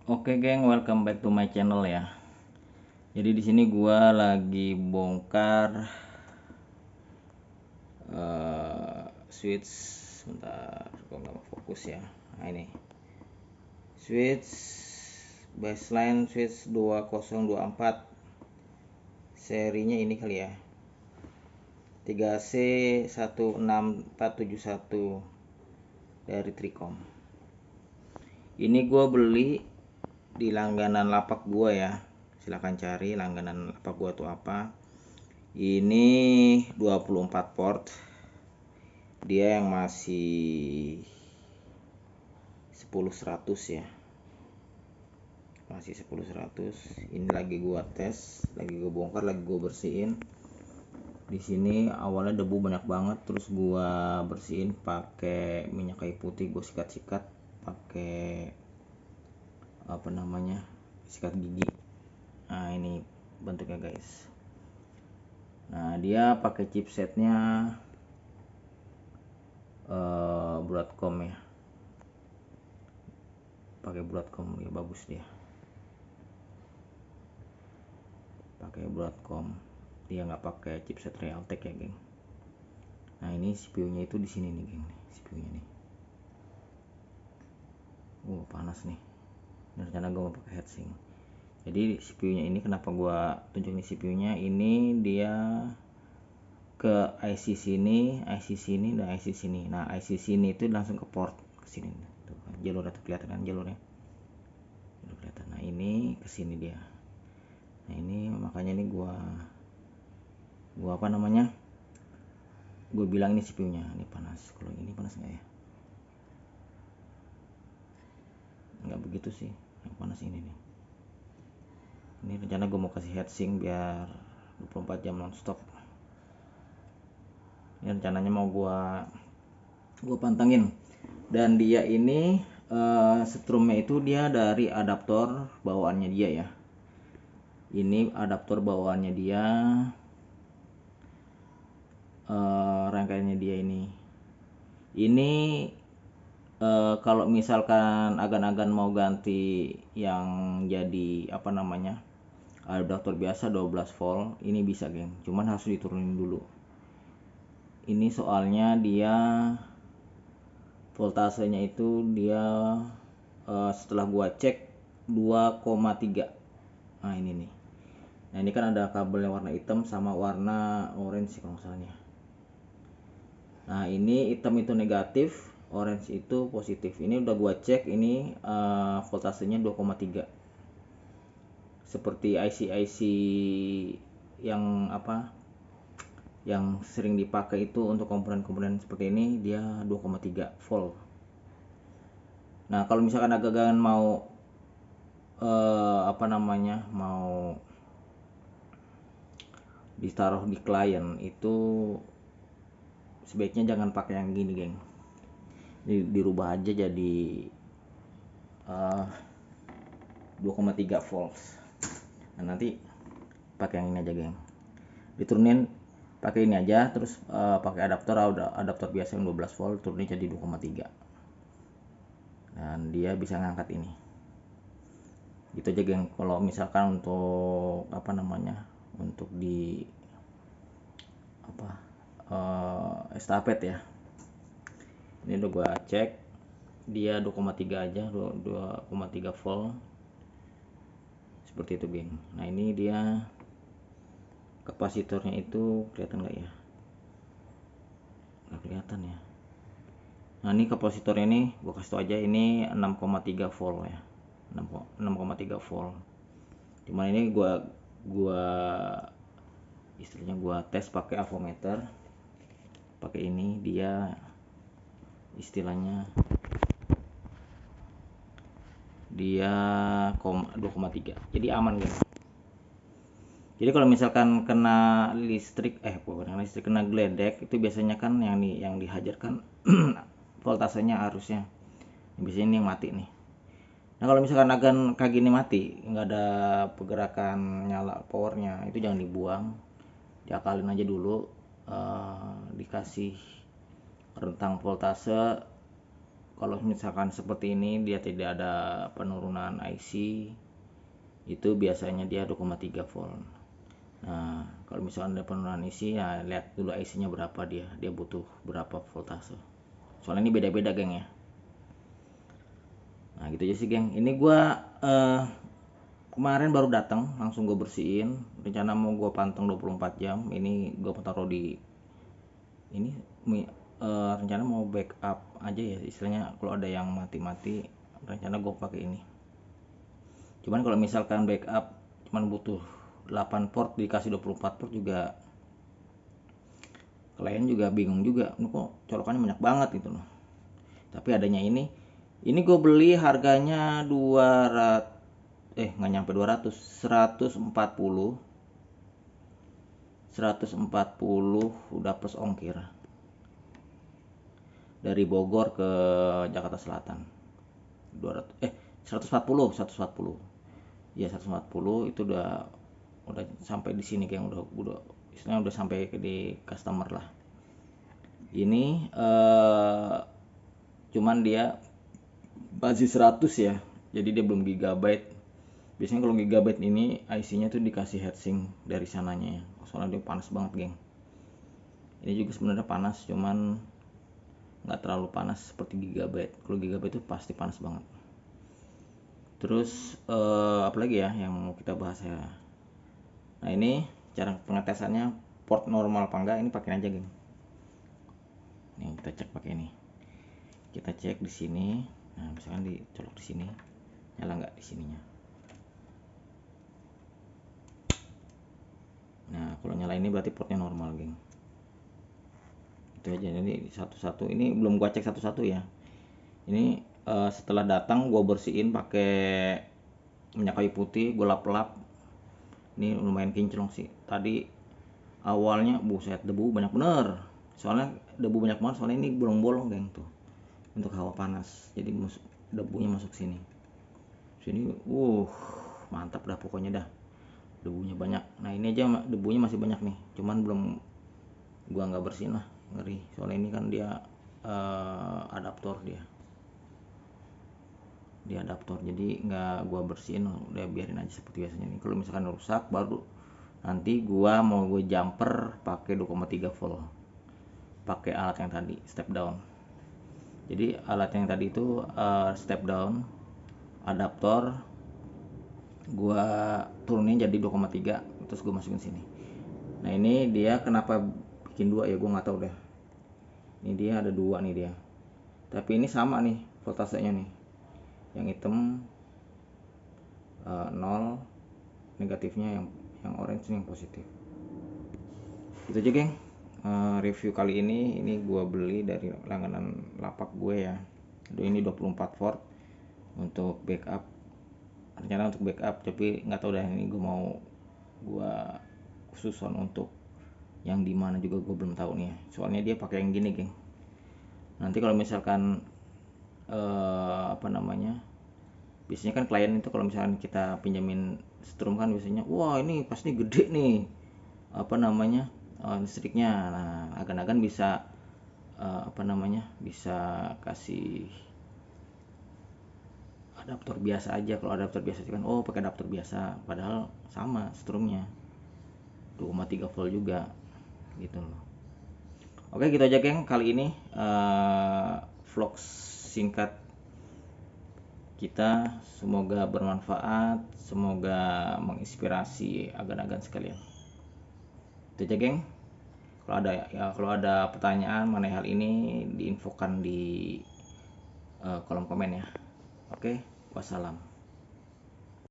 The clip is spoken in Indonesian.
Oke geng, welcome back to my channel ya. Jadi di sini gua lagi bongkar switch. Sebentar, gua nggak mau fokus ya. Nah ini switch baseline switch 2024, serinya ini kali ya, 3C16471 dari Tricom. Ini gua beli di langganan lapak gua ya, silahkan cari langganan lapak gua tuh apa. Ini 24 port, dia yang masih 10-100 ya, masih 10-100. Ini lagi gua tes, lagi gua bongkar, lagi gua bersihin. Di sini awalnya debu banyak banget, terus gua bersihin pakai minyak kayu putih, gua sikat-sikat pakai apa namanya, sikat gigi. Nah ini bentuknya guys. Nah dia pakai chipsetnya Broadcom ya, pakai Broadcom ya, bagus dia pakai Broadcom, dia nggak pakai chipset Realtek ya geng. Nah ini CPU nya itu di sini nih geng, CPU nya nih. Panas nih. Ini rencana gue mau pakai heatsink. Jadi CPU nya ini kenapa gue tunjuk nih, CPU nya ini dia ke IC sini, IC sini, dan IC sini. Nah IC sini itu langsung ke port ke sini. Tuh, jalurnya tuh kelihatan kan, jalurnya udah kelihatan. Nah ini ke sini dia. Nah ini makanya ini gua apa namanya, gue bilang ini CPU nya ini panas. Kalau ini panas nggak ya? Nggak begitu sih, yang panas ini nih. Ini rencana gue mau kasih heatsink biar 24 jam nonstop. Ini rencananya mau gue pantengin. Dan dia ini strumnya itu dia dari adaptor bawaannya dia ya. Ini adaptor bawaannya dia, rangkaiannya dia ini kalau misalkan agan-agan mau ganti yang jadi apa namanya, adaptor biasa 12 volt, ini bisa geng, cuman harus diturunin dulu. Ini soalnya dia voltasenya itu dia setelah gua cek 2,3. Nah ini nih. Nah ini kan ada kabelnya warna hitam sama warna orange kalau misalnya. Nah ini hitam itu negatif, orange itu positif. Ini udah gua cek, ini voltasenya 2,3. Seperti IC yang apa, yang sering dipakai itu untuk komponen-komponen seperti ini, dia 2,3 volt. Nah kalau misalkan agak-agan mau apa namanya, mau ditaruh di klien itu sebaiknya jangan pakai yang gini geng, dirubah aja jadi 2,3 volt. Nah nanti pakai yang ini aja geng, diturunin pakai ini aja, terus pakai adaptor biasa yang 12 volt, turunin jadi 2,3 dan dia bisa ngangkat ini. Gitu aja geng. Kalau misalkan untuk apa namanya, untuk di apa estafet ya, ini udah gua cek dia 2,3 aja, 2,3 volt seperti itu geng. Nah ini dia kapasitornya itu kelihatan nggak ya? Nggak kelihatan ya. Nah ini kapasitornya ini gua kasih tau aja, ini 6,3 volt ya, 6,3 volt. Cuman ini gua istilahnya gua tes pakai avometer, pakai ini dia istilahnya dia 2,3, jadi aman guys. Jadi kalau misalkan kena listrik, kena geledek itu biasanya kan yang dihajarkan voltasenya, arusnya biasanya ini yang mati nih. Nah kalau misalkan agan kayak gini mati, nggak ada pergerakan nyala powernya, itu jangan dibuang, diakalin aja dulu, dikasih rentang voltase kalau misalkan seperti ini dia tidak ada penurunan IC, itu biasanya dia 2,3 volt. Nah kalau misalnya ada penurunan IC, ya lihat dulu IC nya berapa, dia butuh berapa voltase, soalnya ini beda-beda geng ya. Nah gitu aja sih geng, ini gua kemarin baru datang, langsung gue bersihin. Rencana mau gue panteng 24 jam. Ini gue taruh di ini rencana mau backup aja ya istilahnya, kalau ada yang mati-mati rencana gue pakai ini. Cuman kalau misalkan backup cuman butuh 8 port dikasih 24 port juga, klien juga bingung juga, ini kok colokannya banyak banget gitu loh. Tapi adanya ini gue beli harganya 200 nggak nyampe 200, 140 udah plus ongkir dari Bogor ke Jakarta Selatan. 140 ya, 140 itu udah sampai di sini kayak udah istilahnya udah sampai ke di customer lah. Ini cuman dia masih 100 ya, jadi dia belum gigabyte. Biasanya kalau gigabyte ini IC nya tuh dikasih heatsink dari sananya ya, soalnya dia panas banget geng. Ini juga sebenarnya panas, cuman nggak terlalu panas seperti gigabyte. Kalau gigabyte itu pasti panas banget. Terus apalagi ya yang mau kita bahas ya. Nah ini cara pengetesannya, port normal apa enggak, ini pakai aja geng. Nih kita cek pakai ini. Kita cek di sini. Nah misalkan dicolok di sini, nyala nggak di sininya. Nah kalau nyala ini berarti portnya normal geng. Itu aja. Jadi satu-satu ini belum gua cek satu-satu ya. Ini setelah datang gua bersihin pakai minyak kayu putih, gua lap-lap. Ini lumayan kinclong sih. Tadi awalnya buset debu banyak bener. Soalnya debu banyak banget, soalnya ini bolong-bolong geng tuh. Untuk hawa panas. Jadi debunya masuk sini. Sini mantap dah pokoknya dah. Debunya banyak. Nah ini aja debunya masih banyak nih, cuman belum gua nggak bersihin lah, ngeri. Soalnya ini kan dia adaptor, dia adaptor, jadi nggak gua bersihin, udah biarin aja seperti biasanya. Nih kalau misalkan rusak baru nanti gua mau gue jumper pakai 2,3 volt, pakai alat yang tadi step down. Jadi alat yang tadi itu step down adaptor, gua turunin jadi 2,3, terus gua masukin sini. Nah ini dia kenapa bikin dua ya, gua nggak tahu deh. Ini dia ada dua nih dia, tapi ini sama nih voltasenya nih, yang hitam 0 negatifnya, yang orange yang positif. Itu aja geng, review kali ini gua beli dari langganan lapak gue ya. Ini 24 volt untuk backup, rencana untuk backup, tapi nggak tahu dah ini gua khususon untuk yang dimana juga gue belum tahu nih ya. Soalnya dia pakai yang gini geng. Nanti kalau misalkan biasanya kan klien itu kalau misalkan kita pinjamin strum kan biasanya wah ini pasti gede nih listriknya. Nah agan-agan bisa bisa kasih adaptor biasa aja. Kalau adaptor biasa kan pakai adaptor biasa, padahal sama strumnya 2,3 volt juga gitu loh. Oke gitu aja geng kali ini, vlog singkat kita, semoga bermanfaat, semoga menginspirasi agan-agan sekalian. Itu aja geng. Kalau ada pertanyaan mengenai hal ini diinfokan di kolom komen ya. Oke, wassalam.